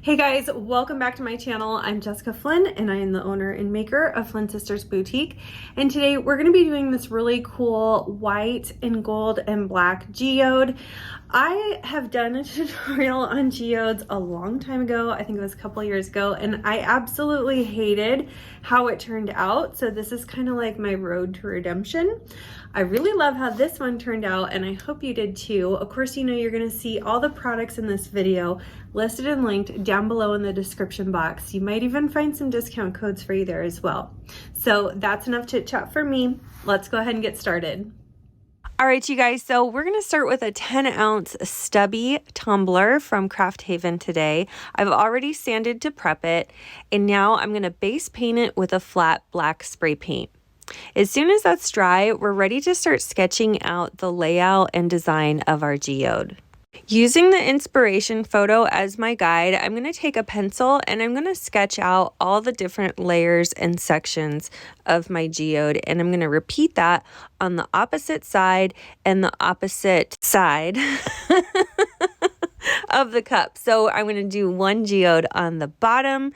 Hey guys, welcome back to my channel. I'm Jessica Flynn and I am the owner and maker of Flynn Sisters Boutique. And today we're going to be doing this really cool white and gold and black geode. I have done a tutorial on geodes a long time ago. I think it was a couple years ago, and I absolutely hated how it turned out. So this is kind of like my road to redemption. I really love how this one turned out, and I hope you did too. Of course, you know you're going to see all the products in this video listed and linked down below in the description box. You might even find some discount codes for you there as well. So that's enough chit chat for me. Let's go ahead and get started. All right, you guys, so we're going to start with a 10-ounce Stubby tumbler from Craft Haven today. I've already sanded to prep it, and now I'm going to base paint it with a flat black spray paint. As soon as that's dry, we're ready to start sketching out the layout and design of our geode. Using the inspiration photo as my guide, I'm going to take a pencil and I'm going to sketch out all the different layers and sections of my geode, and I'm going to repeat that on the opposite side and the opposite side of the cup. So I'm going to do one geode on the bottom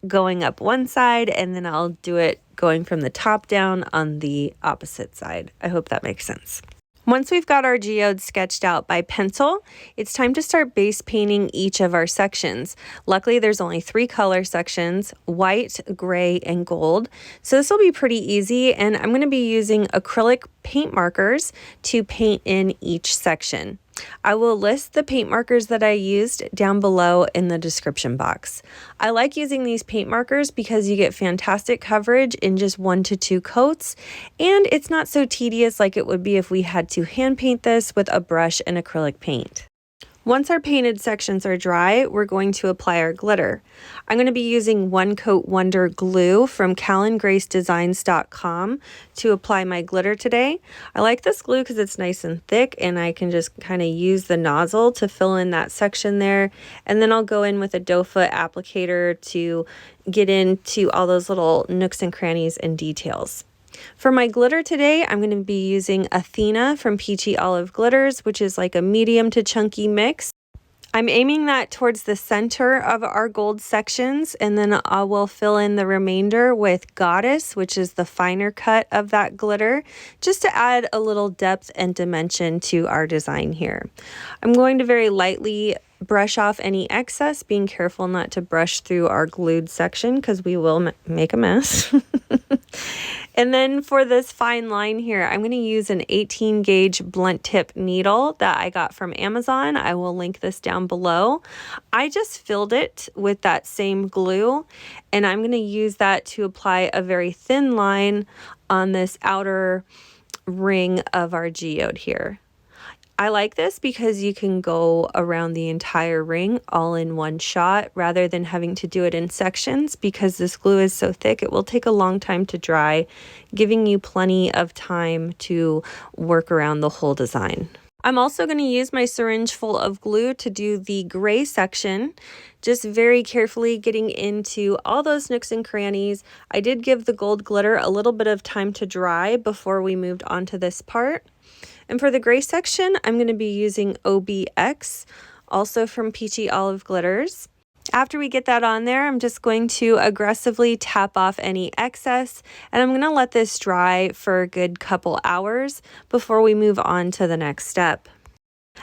going up one side, and then I'll do it going from the top down on the opposite side. I hope that makes sense. Once we've got our geode sketched out by pencil, it's time to start base painting each of our sections. Luckily, there's only 3 color sections: white, gray, and gold. So this will be pretty easy, and I'm going to be using acrylic paint markers to paint in each section. I will list the paint markers that I used down below in the description box. I like using these paint markers because you get fantastic coverage in just 1 to 2 coats, and it's not so tedious like it would be if we had to hand paint this with a brush and acrylic paint. Once our painted sections are dry, we're going to apply our glitter. I'm going to be using One Coat Wonder glue from CalendGraceDesigns.com to apply my glitter today. I like this glue because it's nice and thick, and I can just kind of use the nozzle to fill in that section there. And then I'll go in with a doe foot applicator to get into all those little nooks and crannies and details. For my glitter today, I'm going to be using Athena from Peachy Olive Glitters, which is like a medium to chunky mix. I'm aiming that towards the center of our gold sections, and then I will fill in the remainder with Goddess, which is the finer cut of that glitter, just to add a little depth and dimension to our design here. I'm going to very lightly brush off any excess, being careful not to brush through our glued section because we will make a mess. And then for this fine line here, I'm going to use an 18 gauge blunt tip needle that I got from Amazon. I will link this down below. I just filled it with that same glue, and I'm going to use that to apply a very thin line on this outer ring of our geode here. I like this because you can go around the entire ring all in one shot rather than having to do it in sections. Because this glue is so thick, it will take a long time to dry, giving you plenty of time to work around the whole design. I'm also going to use my syringe full of glue to do the gray section, just very carefully getting into all those nooks and crannies. I did give the gold glitter a little bit of time to dry before we moved on to this part. And for the gray section, I'm going to be using OBX, also from Peachy Olive Glitters. After we get that on there, I'm just going to aggressively tap off any excess, and I'm going to let this dry for a good couple hours before we move on to the next step.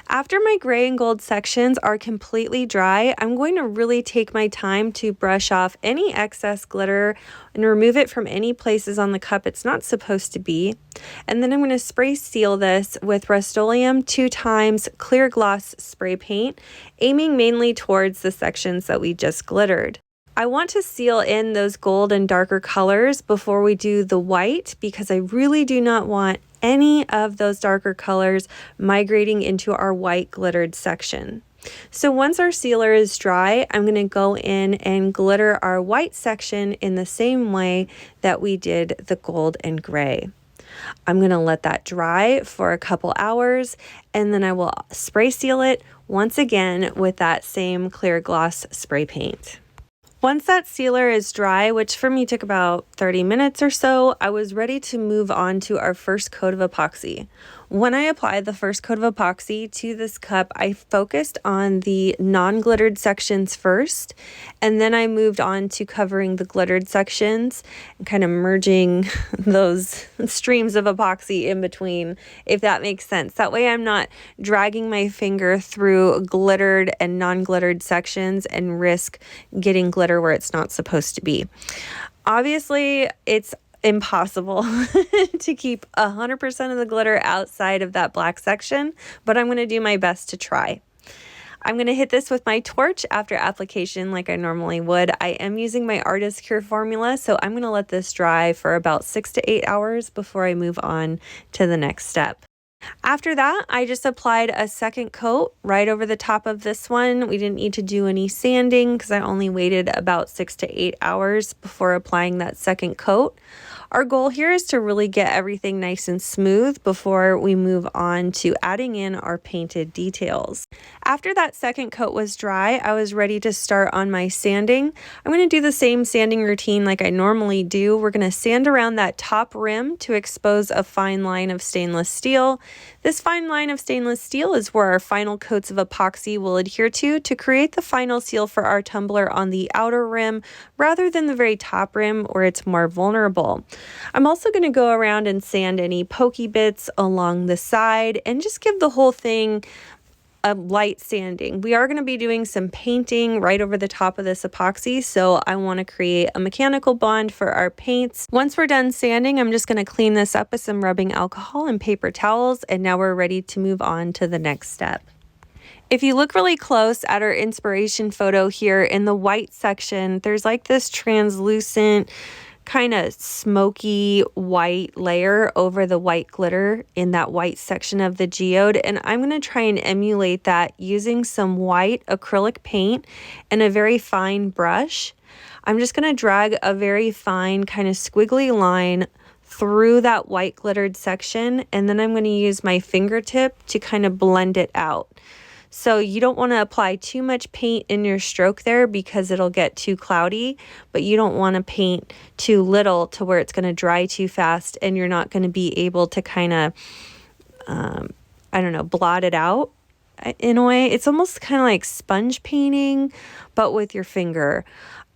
After my gray and gold sections are completely dry, I'm going to really take my time to brush off any excess glitter and remove it from any places on the cup it's not supposed to be. And then I'm going to spray seal this with Rustoleum 2x clear gloss spray paint, aiming mainly towards the sections that we just glittered. I want to seal in those gold and darker colors before we do the white, because I really do not want any of those darker colors migrating into our white glittered section. So once our sealer is dry, I'm going to go in and glitter our white section in the same way that we did the gold and gray. I'm going to let that dry for a couple hours, and then I will spray seal it once again with that same clear gloss spray paint. Once that sealer is dry, which for me took about 30 minutes or so, I was ready to move on to our first coat of epoxy. When I applied the first coat of epoxy to this cup, I focused on the non-glittered sections first, and then I moved on to covering the glittered sections and kind of merging those streams of epoxy in between, if that makes sense. That way I'm not dragging my finger through glittered and non-glittered sections and risk getting glitter where it's not supposed to be. Obviously, it's impossible to keep 100% of the glitter outside of that black section, but I'm going to do my best to try. I'm going to hit this with my torch after application like I normally would. I am using my Artist Cure formula, so I'm going to let this dry for about 6 to 8 hours before I move on to the next step. After that, I just applied a second coat right over the top of this one. We didn't need to do any sanding because I only waited about 6 to 8 hours before applying that second coat. Our goal here is to really get everything nice and smooth before we move on to adding in our painted details. After that second coat was dry, I was ready to start on my sanding. I'm going to do the same sanding routine like I normally do. We're going to sand around that top rim to expose a fine line of stainless steel. This fine line of stainless steel is where our final coats of epoxy will adhere to create the final seal for our tumbler on the outer rim rather than the very top rim where it's more vulnerable. I'm also going to go around and sand any pokey bits along the side and just give the whole thing a light sanding. We are going to be doing some painting right over the top of this epoxy, so I want to create a mechanical bond for our paints. Once we're done sanding, I'm just going to clean this up with some rubbing alcohol and paper towels, and now we're ready to move on to the next step. If you look really close at our inspiration photo here in the white section, there's like this translucent kind of smoky white layer over the white glitter in that white section of the geode, and I'm going to try and emulate that using some white acrylic paint and a very fine brush. I'm just going to drag a very fine kind of squiggly line through that white glittered section, and then I'm going to use my fingertip to kind of blend it out. So you don't want to apply too much paint in your stroke there because it'll get too cloudy, but you don't want to paint too little to where it's going to dry too fast and you're not going to be able to kind of, blot it out in a way. It's almost kind of like sponge painting, but with your finger.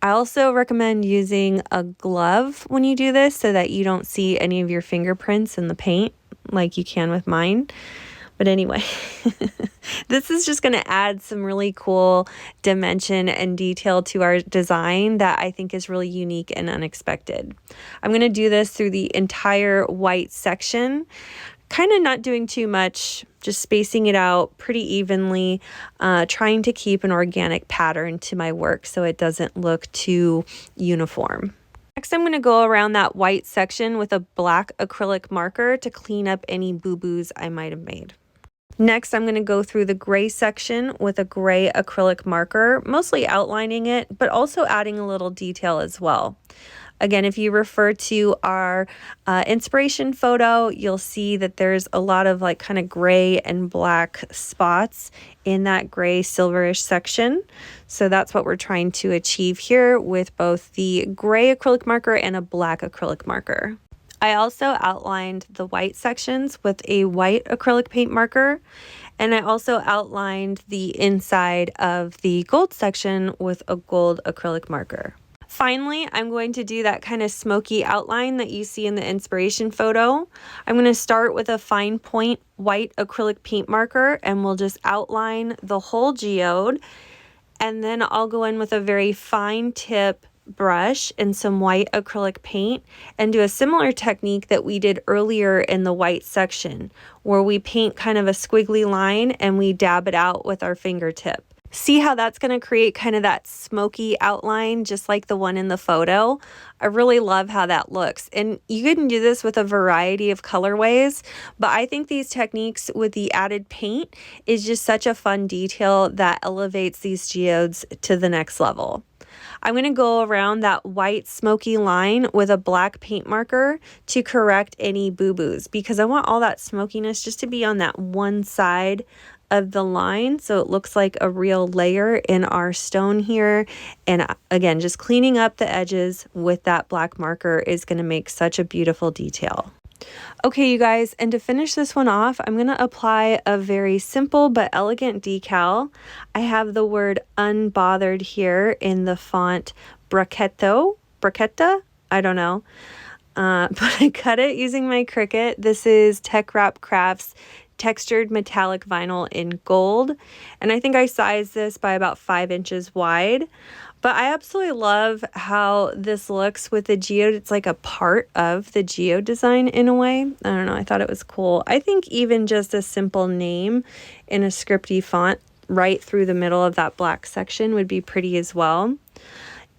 I also recommend using a glove when you do this so that you don't see any of your fingerprints in the paint like you can with mine. But anyway, this is just going to add some really cool dimension and detail to our design that I think is really unique and unexpected. I'm going to do this through the entire white section, kind of not doing too much, just spacing it out pretty evenly, trying to keep an organic pattern to my work so it doesn't look too uniform. Next, I'm going to go around that white section with a black acrylic marker to clean up any boo-boos I might have made. Next, I'm going to go through the gray section with a gray acrylic marker, mostly outlining it, but also adding a little detail as well. Again, if you refer to our inspiration photo, you'll see that there's a lot of like kind of gray and black spots in that gray silverish section. So that's what we're trying to achieve here with both the gray acrylic marker and a black acrylic marker. I also outlined the white sections with a white acrylic paint marker, and I also outlined the inside of the gold section with a gold acrylic marker. Finally, I'm going to do that kind of smoky outline that you see in the inspiration photo. I'm going to start with a fine point white acrylic paint marker, and we'll just outline the whole geode, and then I'll go in with a very fine tip brush and some white acrylic paint and do a similar technique that we did earlier in the white section, where we paint kind of a squiggly line and we dab it out with our fingertip. See how that's going to create kind of that smoky outline just like the one in the photo? I really love how that looks, and you can do this with a variety of colorways, but I think these techniques with the added paint is just such a fun detail that elevates these geodes to the next level. I'm going to go around that white smoky line with a black paint marker to correct any boo-boos because I want all that smokiness just to be on that one side of the line so it looks like a real layer in our stone here. And again, just cleaning up the edges with that black marker is going to make such a beautiful detail. Okay, you guys, and to finish this one off, I'm going to apply a very simple but elegant decal. I have the word unbothered here in the font Bracetta, I don't know. But I cut it using my Cricut. This is Tech Wrap Crafts textured metallic vinyl in gold, and I think I sized this by about 5 inches wide. But I absolutely love how this looks with the geode. It's like a part of the geode design in a way. I don't know, I thought it was cool. I think even just a simple name in a scripty font right through the middle of that black section would be pretty as well.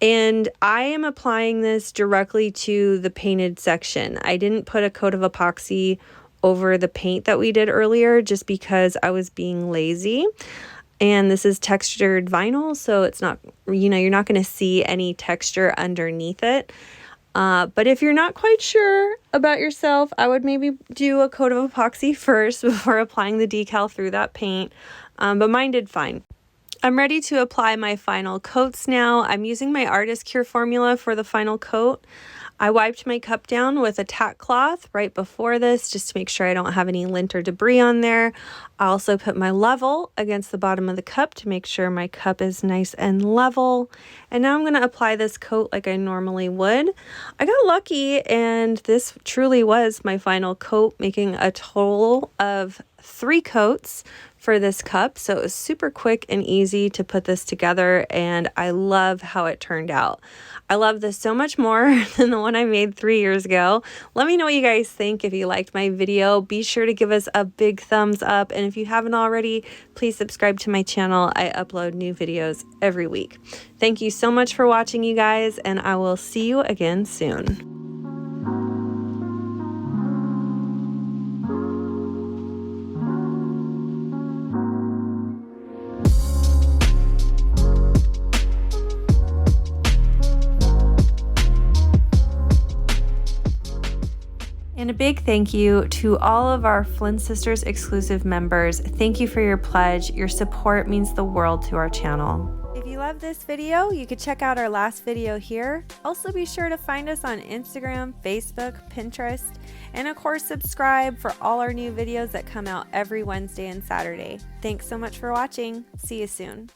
And I am applying this directly to the painted section. I didn't put a coat of epoxy over the paint that we did earlier just because I was being lazy. And this is textured vinyl, so it's not, you're not going to see any texture underneath it. But if you're not quite sure about yourself, I would maybe do a coat of epoxy first before applying the decal through that paint. But mine did fine. I'm ready to apply my final coats now. I'm using my Artist Cure formula for the final coat. I wiped my cup down with a tack cloth right before this just to make sure I don't have any lint or debris on there. I also put my level against the bottom of the cup to make sure my cup is nice and level. And now I'm going to apply this coat like I normally would. I got lucky and this truly was my final coat, making a total of 3 coats for this cup. So it was super quick and easy to put this together, and I love how it turned out. I love this so much more than the one I made 3 years ago. Let me know what you guys think. If you liked my video, be sure to give us a big thumbs up. And if you haven't already, please subscribe to my channel. I upload new videos every week. Thank you so much for watching, you guys, and I will see you again soon. And a big thank you to all of our Flynn Sisters exclusive members. Thank you for your pledge. Your support means the world to our channel. If you love this video, you could check out our last video here. Also be sure to find us on Instagram, Facebook, Pinterest, and of course subscribe for all our new videos that come out every Wednesday and Saturday. Thanks so much for watching. See you soon.